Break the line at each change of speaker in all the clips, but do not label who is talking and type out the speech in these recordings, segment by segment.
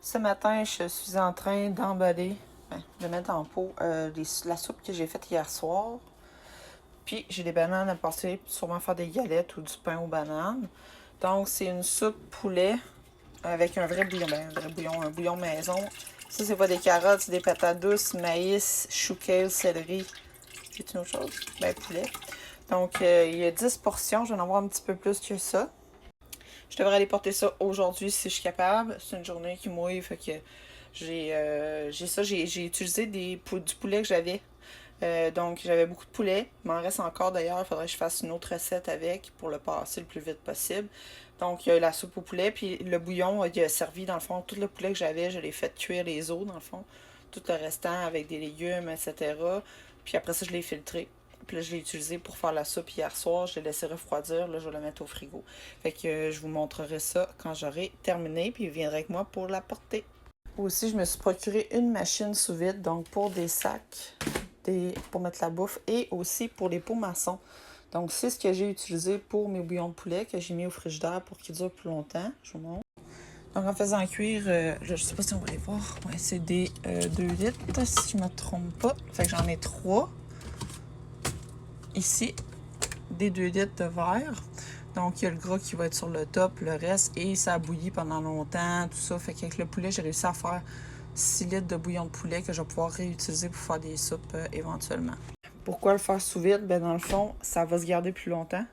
Ce matin, je suis en train d'emballer, de mettre en pot la soupe que j'ai faite hier soir. Puis j'ai des bananes à passer, sûrement faire des galettes ou du pain aux bananes. Donc c'est une soupe poulet avec un vrai bouillon, un bouillon maison. Ça, c'est pas des carottes, c'est des patates douces, maïs, chou kale, céleri. C'est une autre chose? Poulet. Donc il y a 10 portions, je vais en avoir un petit peu plus que ça. Je devrais aller porter ça aujourd'hui si je suis capable. C'est une journée qui mouille, fait que j'ai utilisé du poulet que j'avais. Donc j'avais beaucoup de poulet. Il m'en reste encore d'ailleurs. Il faudrait que je fasse une autre recette avec pour le passer le plus vite possible. Donc il y a la soupe au poulet. Puis le bouillon, il a servi dans le fond. Tout le poulet que j'avais, je l'ai fait cuire les os dans le fond. Tout le restant avec des légumes, etc. Puis après ça, je l'ai filtré. Puis là, je l'ai utilisé pour faire la soupe hier soir. Je l'ai laissé refroidir. Là, je vais la mettre au frigo. Fait que je vous montrerai ça quand j'aurai terminé. Puis il viendra avec moi pour la porter. Aussi, je me suis procuré une machine sous vide. Donc pour des sacs, pour mettre la bouffe. Et aussi pour les pots maçons. Donc c'est ce que j'ai utilisé pour mes bouillons de poulet que j'ai mis au frigidaire pour qu'ils durent plus longtemps. Je vous montre. Donc en faisant cuire, je sais pas si on va les voir. Ouais, c'est des 2 litres si je me trompe pas. Fait que j'en ai 3. Ici, des 2 litres de verre. Donc, il y a le gras qui va être sur le top, le reste, et ça a bouilli pendant longtemps, tout ça. Fait qu'avec le poulet, j'ai réussi à faire 6 litres de bouillon de poulet que je vais pouvoir réutiliser pour faire des soupes éventuellement. Pourquoi le faire sous vide? Ben, dans le fond, ça va se garder plus longtemps.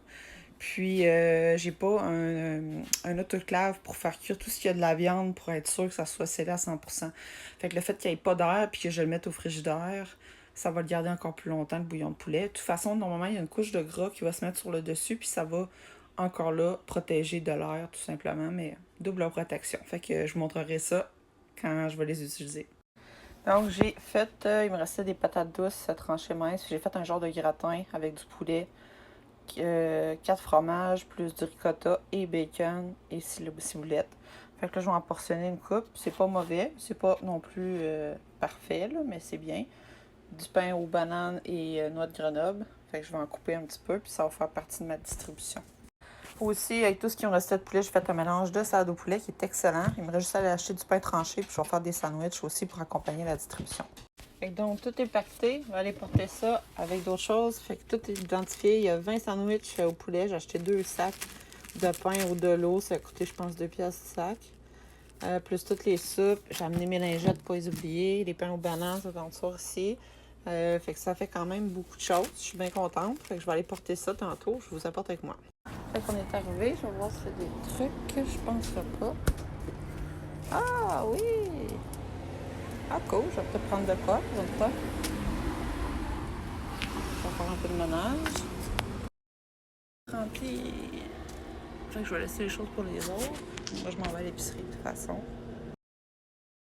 Puis, j'ai pas un autoclave pour faire cuire tout ce qu'il y a de la viande pour être sûr que ça soit scellé à 100%. Fait que le fait qu'il n'y ait pas d'air puis que je le mette au frigidaire, ça va le garder encore plus longtemps, le bouillon de poulet. De toute façon, normalement, il y a une couche de gras qui va se mettre sur le dessus, puis ça va encore là protéger de l'air, tout simplement, mais double protection. Fait que je vous montrerai ça quand je vais les utiliser. Donc, j'ai fait, il me restait des patates douces tranchées minces. J'ai fait un genre de gratin avec du poulet, 4 fromages, plus du ricotta et bacon et ciboulette. Fait que là, je vais en portionner une coupe. C'est pas mauvais, c'est pas non plus parfait, là, mais c'est bien. Du pain aux bananes et noix de Grenoble. Fait que je vais en couper un petit peu, puis ça va faire partie de ma distribution. Aussi, avec tout ce qui me restait de poulet, j'ai fait un mélange de salade au poulet qui est excellent. Il me reste juste à aller acheter du pain tranché, puis je vais faire des sandwichs aussi pour accompagner la distribution. Fait que donc, tout est pacté. On va aller porter ça avec d'autres choses. Fait que tout est identifié. Il y a 20 sandwichs au poulet. J'ai acheté 2 sacs de pain ou de l'eau. Ça a coûté, je pense, 2$ le sac. Plus toutes les soupes. J'ai amené mes lingettes, pas les oublier. Les pains aux bananes, ça en dessous ici. Fait que ça fait quand même beaucoup de choses. Je suis bien contente. Fait que je vais aller porter ça tantôt. Je vous apporte avec moi. Fait qu'on est arrivé. Je vais voir si c'est des trucs que je penserais pas. Ah oui! Ah cool, je vais peut-être prendre de quoi, je ne pas. Je vais faire un peu de ménage. Rempli. Fait que je vais laisser les choses pour les autres. Moi, je m'en vais à l'épicerie de toute façon.